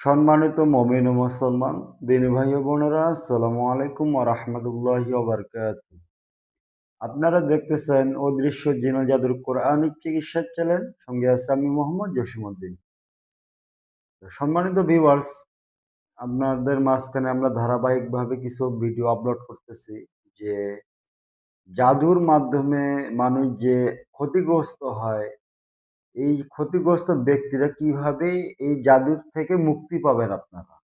সম্মানিত মুমিন ও মুসলমান দিনী ভাই ও বোনেরা, আসসালামু আলাইকুম ওয়া রাহমাতুল্লাহি ওয়া বারাকাতুহু। আপনারা দেখতেছেন অদৃশ্য জিন ও জাদুর কোরআনিক চিকিৎসা চ্যানেল, সঙ্গে আছে আমি মোহাম্মদ জসিমউদ্দিন। সম্মানিত ভিউয়ার্স, আপনাদের মাঝখানে আমরা ধারাবাহিকভাবে কিছু ভিডিও আপলোড করতেছি যে জাদুর মাধ্যমে মানুষ যে ক্ষতিগ্রস্ত হয়, এই ক্ষতিগ্রস্ত ব্যক্তিরা কিভাবে এই জাদুর থেকে মুক্তি পাবেন আপনারা,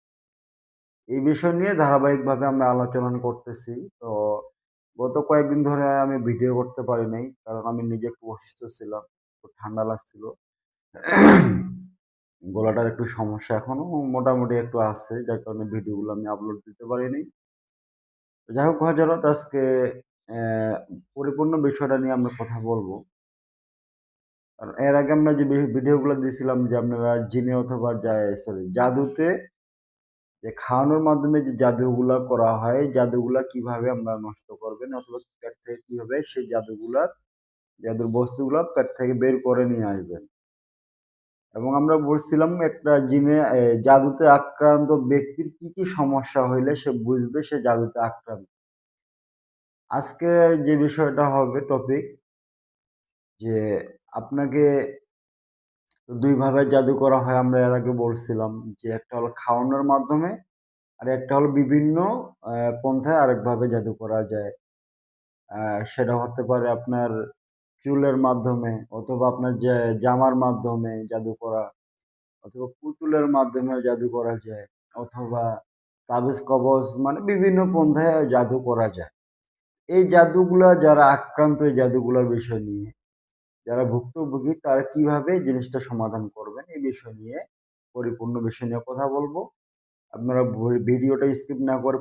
এই বিষয় নিয়ে ধারাবাহিকভাবে আমরা আলোচনা করতেছি। তো গত কয়েকদিন ধরে আমি ভিডিও করতে পারি নাই, কারণ আমি নিজে একটু অসুস্থ ছিলাম, একটু ঠান্ডা লাগছিল। গলাটার একটু সমস্যা এখনো মোটামুটি একটু আছে, যার কারণে ভিডিওগুলো আমি আপলোড দিতে পারিনি। যাই হোক হযরত, আজকে পরিপূর্ণ বিষয়টা নিয়ে আমরা কথা বলবো। কারণ এর আগে আমরা যে ভিডিওগুলো দিয়েছিলাম যে আপনারা জিনে অথবা জাদুতে যে খাওয়ানোর মাধ্যমে যে জাদুগুলা করা হয়, জাদুগুলা কিভাবে আমরা নষ্ট করবেন অথবা পেট থেকে কিভাবে সেই জাদুর বস্তুগুলা পেট থেকে বের করে নিয়ে আসবেন। এবং আমরা বলছিলাম একটা জাদুতে আক্রান্ত ব্যক্তির কি কি সমস্যা হইলে সে বুঝবে সে জাদুতে আক্রান্ত। আজকে যে বিষয়টা হবে টপিক, যে আপনাকে দুই ভাবে জাদু করা হয়। আমরা এর আগে বলছিলাম যে একটা হলো খাওয়ানোর মাধ্যমে, আর একটা হলো বিভিন্ন পন্থায় আরেকভাবে জাদু করা যায়। সেটা হতে পারে আপনার চুলের মাধ্যমে, অথবা আপনার যে জামার মাধ্যমে জাদু করা, অথবা পুতুলের মাধ্যমে জাদু করা যায়, অথবা তাবিজ কবজ, মানে বিভিন্ন পন্থায় জাদু করা যায়। এই জাদুগুলা যারা আক্রান্ত, এই জাদুগুলার বিষয় নিয়ে যারা ভুক্তভোগী, তারা কিভাবে এই জিনিসটা সমাধান করবেন, এই বিষয় নিয়ে পরিপূর্ণ বিষয় নিয়ে কথা বলবো। আপনারা ভিডিওটা স্কিপ না করে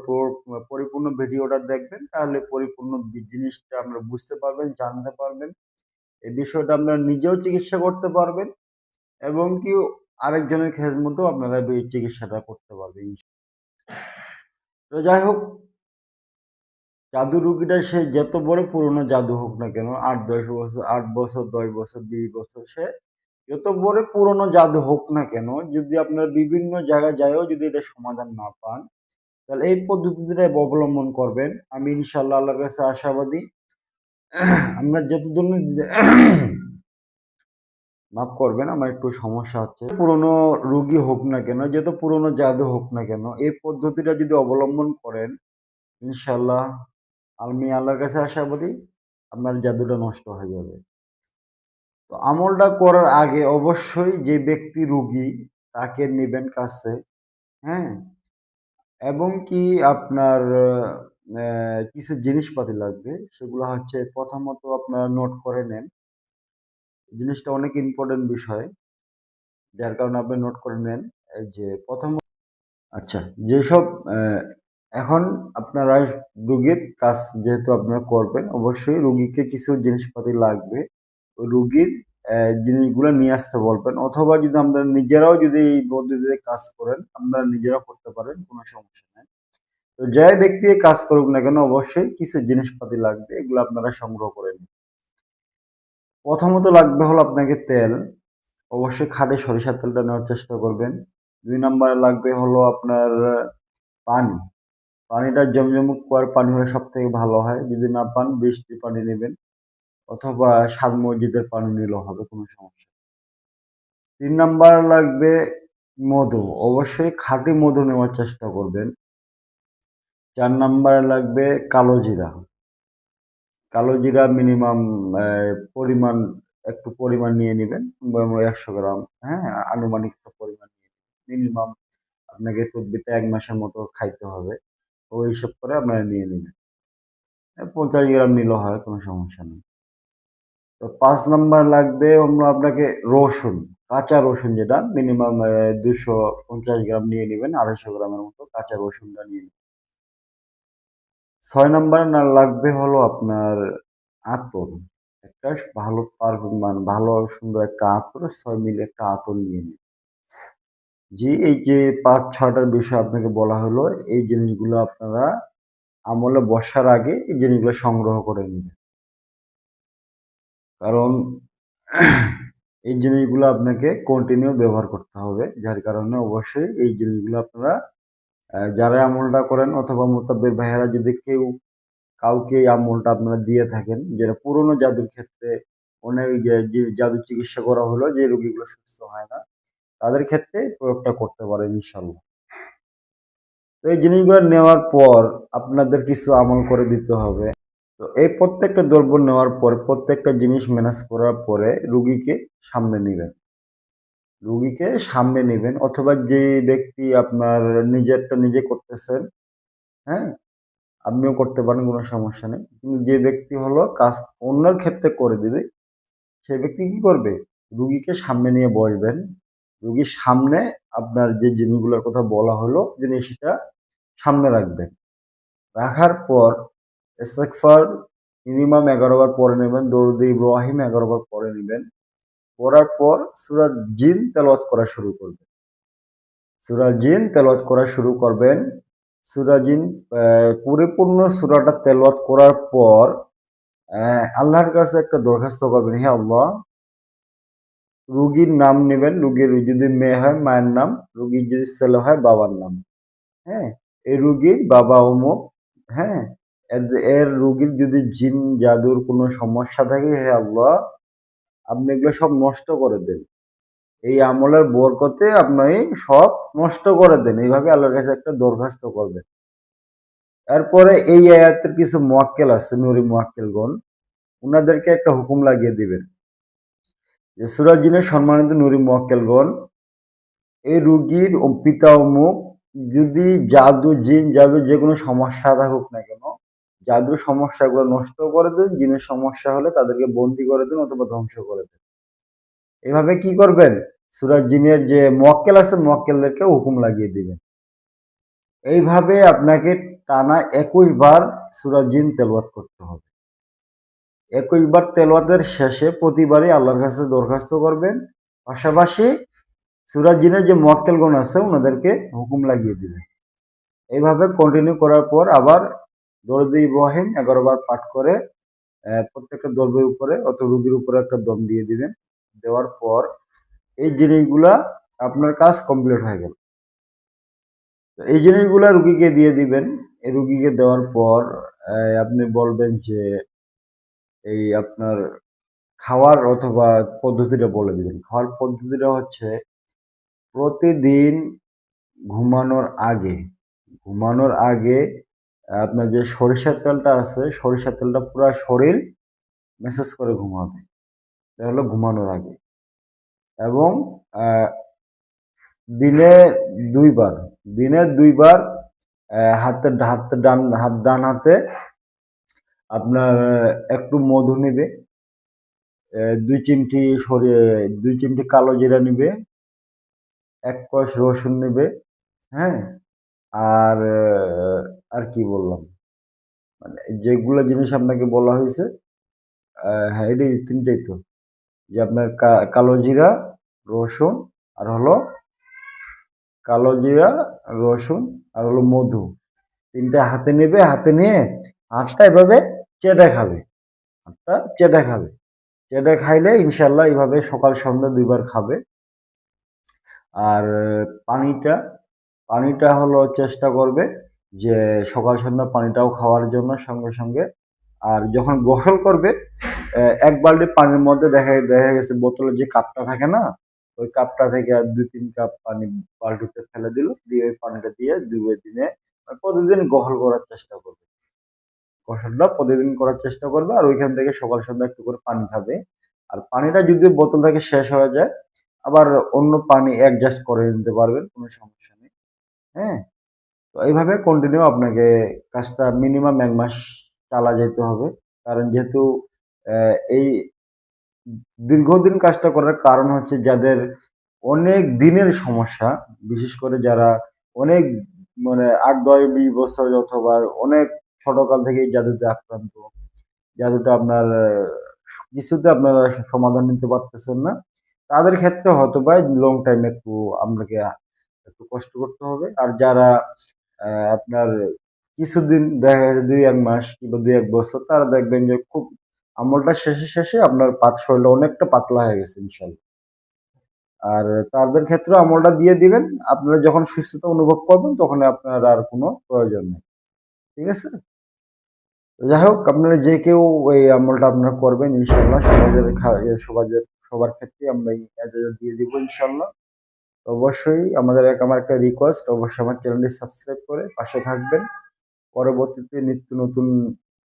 পরিপূর্ণ ভিডিওটা দেখবেন, তাহলে পরিপূর্ণ জিনিসটা আমরা বুঝতে পারবেন, জানতে পারবেন। এই বিষয়টা আপনারা নিজেও চিকিৎসা করতে পারবেন, এবং কি আরেকজনের খেজমতেও আপনারা এই চিকিৎসাটা করতে পারবেন। তো যাই হোক, জাদু রুগীটা সে যত বড় পুরনো জাদু হোক না কেন, 8-10 বছর, 8 বছর, 10 বছর, 20 বছর, সে যত বড় পুরনো জাদু হোক না কেন, যদি আপনার বিভিন্ন জায়গায় যায়ও যদি এটা সমাধান না পান, তাহলে এই পদ্ধতিটা অবলম্বন করবেন। আমি ইনশাআল্লাহ আল্লাহর কাছে আশাবাদী। আমরা যতদূর মাফ করবেন, আমার একটু সমস্যা হচ্ছে। পুরনো রোগী হোক না কেন, যত পুরনো জাদু হোক না কেন, এই পদ্ধতিটা যদি অবলম্বন করেন, ইনশাআল্লাহ আমি আল্লাহর কাছে আশাবাদী আপনার জাদুটা নষ্ট হয়ে যাবে। তো আমলটা করার আগে অবশ্যই যে ব্যক্তি রোগী তাকে নেবেন কাছে, হ্যাঁ? এবং কি আপনার কিছু জিনিসপাতি লাগবে। সেগুলো হচ্ছে, প্রথমত আপনারা নোট করে নেন। জিনিসটা অনেক ইম্পোর্টেন্ট বিষয়, যার কারণে আপনি নোট করে নেন। এই যে আচ্ছা, যেসব এখন আপনারা রোগীর কাজ যেহেতু আপনারা করবেন, অবশ্যই রোগীকে কিছু জিনিসপাতি লাগবে। ওই রোগীর জিনিসগুলো নিয়ে আসতে বলবেন, অথবা যদি আমরা নিজেরাও যদি এই পদ্ধতিতে কাজ করেন, আপনারা নিজেরাও করতে পারেন, কোনো সমস্যা নাই। তো যে ব্যক্তি কাজ করুক না কেন, অবশ্যই কিছু জিনিসপাতি লাগবে, এগুলো আপনারা সংগ্রহ করে নিন। প্রথমত লাগবে হলো আপনাকে তেল, অবশ্যই খাঁটি সরিষার তেলটা নেওয়ার চেষ্টা করবেন। 2 নম্বরে লাগবে হলো আপনার পানি। পানিটা জমজম কুয়ার পানি হলে সব থেকে ভালো হয়। যদি না পান, বৃষ্টির পানি নেবেন, অথবা সাদ মসজিদের পানি নিলেও হবে, কোনো সমস্যা নেই। 3 নাম্বার লাগবে মধু, অবশ্যই খাঁটি মধু নেওয়ার চেষ্টা করবেন। 4 নাম্বারে লাগবে কালো জিরা। কালো জিরা মিনিমাম পরিমাণ, একটু পরিমাণ নিয়ে নিবেন, 100 গ্রাম, হ্যাঁ? আনুমানিক একটা পরিমাণ নিয়ে মিনিমাম আপনাকে তদবিরটা 1 মাসের মতো খাইতে হবে। ওই হিসাব করে আপনারা নিয়ে নিবেন। 50 গ্রাম নিলেও হয়, কোনো সমস্যা নেই। তো 5 নাম্বার লাগবে আপনাকে রসুন, কাঁচা রসুন, যেটা মিনিমাম 250 গ্রাম নিয়ে নিবেন, 250 গ্রামের মতো কাঁচা রসুনটা নিয়ে নিবেন। 6 নাম্বার লাগবে হলো আপনার আতর। একটা ভালো পারফিউম, মানে ভালো সুন্দর একটা আতর, 6 মিলি একটা আতর নিয়ে নিন। জি, এই যে 5-6টার বিষয় আপনাকে বলা হলো, এই জিনিসগুলো আপনারা আমলে বসার আগে এই জিনিসগুলো সংগ্রহ করে নিবেন। কারণ এই জিনিসগুলো আপনাকে কন্টিনিউ ব্যবহার করতে হবে, যার কারণে অবশ্যই এই জিনিসগুলো আপনারা যারা আমলটা করেন অথবা মোতাব্বির ভাইয়েরা যদি কাউকে এই আমলটা আপনারা দিয়ে থাকেন, যেটা পুরনো জাদুর ক্ষেত্রে অনেক যে জাদু চিকিৎসা করা হলো যে রোগীগুলো সুস্থ হয় না, তাদের ক্ষেত্রে প্রয়োগটা করতে পারেন ইনশাল্লাহ। তো এই জিনিসগুলো নেওয়ার পর আপনাদের কিছু আমল করে দিতে হবে। তো এই প্রত্যেকটা দ্রব্য নেওয়ার পর প্রত্যেকটা জিনিস ম্যানেজ করার পরে সামনে নিবেন সামনে নিবেন, অথবা যে ব্যক্তি আপনার নিজেরটা নিজে করতেছেন, হ্যাঁ, আপনিও করতে পারেন, কোনো সমস্যা নেই। কিন্তু যে ব্যক্তি হলো কাজ অন্যের ক্ষেত্রে করে দিবে, সে ব্যক্তি কি করবে, রুগীকে সামনে নিয়ে বসবেন, রুগীর সামনে আপনার যে জিনিসগুলোর কথা বলা হলো জিনিসটা সামনে রাখবেন। রাখার পর ইস্তেগফার মিনিমাম 11 বার পড়ে নেবেন, দরুদ ইব্রাহিম 11 বার পড়ে নেবেন। পড়ার পর সূরা জিন তেলাওয়াত করা শুরু করবেন। সূরা জিন তেলাওয়াত করা শুরু করবেন। সূরা জিন পরিপূর্ণ সূরাটা তেলাওয়াত করার পর আল্লাহর কাছে একটা দরখাস্ত করবেন, হে আল্লাহ, রুগীর নাম নেবেন, রুগীর যদি মেয়ে হয় মায়ের নাম, রুগীর যদি ছেলে হয় বাবার নাম, হ্যাঁ, এই রুগীর বাবা অমুক, হ্যাঁ, এর রুগীর যদি জিন জাদুর কোনো সমস্যা থাকে, হে আল্লাহ, আপনি এগুলো সব নষ্ট করে দেন, এই আমলের বরকতে আপনি সব নষ্ট করে দেন, এইভাবে আল্লাহর কাছে একটা দরখাস্ত করবেন। এরপরে এই আয়াতের কিছু মুয়াক্কেল আছে, নুরি মুয়াক্কেলগণ, উনাদেরকে একটা হুকুম লাগিয়ে দিবেন যে সূরা জিনের সম্মানিত নুরি মুয়াক্কেলগণ, এই রুগীর পিতা অমুক যদি জাদু জিন জাদু যে কোনো সমস্যা থাকুক না কেন, জাদুর সমস্যাগুলো নষ্ট করে দেন, জিনের সমস্যা হলে তাদেরকে বন্দী করে দেন অথবা ধ্বংস করে দেন। এভাবে কি করবেন, সূরা জিনের যে মুয়াক্কেল আছে মুয়াক্কেলদেরকে হুকুম লাগিয়ে দিবেন। এইভাবে আপনাকে টানা 21 বার সূরা জিন তেলাওয়াত করতে হবে। 21 বার তেলাওয়াতের শেষে প্রতিবারই আল্লাহর কাছে দরখাস্ত করবেন, পাশাপাশি সূরা জিনের যে মুয়াক্কেলগণ আছে ওনাদেরকে হুকুম লাগিয়ে দিবেন। এইভাবে কন্টিনিউ করার পর আবার দরুদ ইব্রাহিম 11 বার পাঠ করে প্রত্যেকটা দ্রব্যের উপরে অথবা রোগীর উপরে একটা দম দিয়ে দিবেন। দেওয়ার পর এই জিনিসগুলা আপনার কাজ কমপ্লিট হয়ে গেল। এই জিনিসগুলা রুগীকে দিয়ে দিবেন। এই রুগীকে দেওয়ার পর আপনি বলবেন যে এই আপনার খাওয়ার অথবা পদ্ধতিটা বলে দিবেন। খাওয়ার পদ্ধতিটা হচ্ছে প্রতিদিন ঘুমানোর আগে ঘুমানোর আগে আপনার যে সরিষার তেলটা আছে, সরিষার তেলটা পুরা শরীর ম্যাসাজ করে ঘুমাবে। এটা হলো ঘুমানোর আগে। এবং দিনে ২ বার, দিনে ২ বার ডান হাতে আপনার একটু মধু নিবে, ২ চিমটি ২ চিমটি কালো জিরা নিবে, ১ কোষ রসুন নিবে, হ্যাঁ? আর আর কি বললাম? মানে যেগুলা জিনিস আপনাকে বলা হয়েছে, হ্যাঁ, এটাই ৩ টাই তো। যে আপনার কালো জিরা, রসুন আর হলো কালো জিরা, রসুন আর হলো মধু। ৩ টা হাতে নেবে, হাতে নিয়ে হাতটা এভাবে চেটে খাবে। হাতটা চেটে খাবে। চেটে খাইলে ইনশাআল্লাহ এভাবে সকাল সন্ধ্যা ২ বার খাবে। আর পানিটা, পানিটা হলো চেষ্টা করবে যে সকাল সন্ধ্যা পানিটাও খাওয়ার জন্য সঙ্গে, সঙ্গে। আর যখন গোসল করবে ১ বালতি পানির মধ্যে দেখা গেছে বোতলের যে কাপটা থাকে না? ওই কাপটা থেকে ২-৩ কাপ পানি বালতিতে ফেলে দিল। দিয়ে ওই পানিটা দিয়ে দিনে প্রতিদিন গোসল করার চেষ্টা করবে। গোসলটা প্রতিদিন করার চেষ্টা করবে আর ওইখান থেকে সকাল সন্ধ্যা একটু করে পানি খাবে। আর পানিটা যদি বোতল থেকে শেষ হয়ে যায়, আবার অন্য পানি অ্যাডজাস্ট করে নিতে পারবেন, কোনো সমস্যা নেই। হ্যাঁ? তো এইভাবে কন্টিনিউ আপনাকে কাজটা মিনিমাম ১ মাস চালা যেতে হবে। কারণ যেহেতু এই দীর্ঘদিন কাজটা করার কারণ হচ্ছে যাদের অনেক দিনের সমস্যা, বিশেষ করে যারা অনেক মানে ৮, ১০, ২০ বছর অথবা অনেক ছোটকাল থেকেই জাদুতে আক্রান্ত। জাদুটা আপনার কিছুতে আপনারা সমাধান নিতে পারতেছেন না। তাদের ক্ষেত্রে হয়তোবা লং টাইম একটু আপনাকে একটু কষ্ট করতে হবে। আর যারা আপনার কিছুদিন দেখা গেছে ২-১ মাস কিংবা ২-১ বছর, তারা দেখবেন যে খুব আমলটা শেষে আপনার শরীরটা অনেকটা পাতলা হয়ে গেছে ইনশাআল্লাহ। আর তাদের ক্ষেত্রে আমলটা দিয়ে দিবেন। আপনারা যখন সুস্থতা অনুভব করবেন তখন আপনার আর কোনো প্রয়োজন নেই। ঠিক আছে? যাই হোক আপনারা যে কেউ এই আমলটা আপনারা করবেন ইনশাআল্লাহ। সবার ক্ষেত্রেই আমরা এই এজাজত দিয়ে দিব ইনশাআল্লাহ। অবশ্যই আমার একটা রিকোয়েস্ট, অবশ্যই আমার চ্যানেলটি সাবস্ক্রাইব করে পাশে থাকবেন। পরবর্তীতে নিত্য নতুন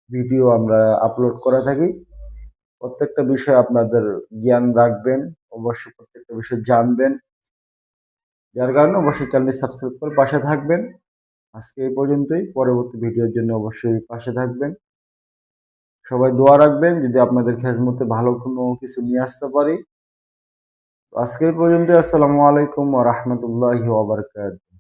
ভিডিও আমরা আপলোড করে থাকি। প্রত্যেকটা বিষয়ে আপনাদের জ্ঞান রাখবেন, অবশ্যই প্রত্যেকটা বিষয় জানবেন। যার কারণে অবশ্যই চ্যানেলটি সাবস্ক্রাইব করে পাশে থাকবেন। আজকে এই পর্যন্তই। পরবর্তী ভিডিওর জন্য অবশ্যই পাশে থাকবেন। সবাই দোয়া রাখবেন যদি আপনাদের খেজমতে ভালো কোনো কিছু নিয়ে আসতে পারি। আজকে এই পর্যন্তই। আসসালামু আলাইকুম ওয়া রাহমাতুল্লাহি ওয়া বারাকাতুহু।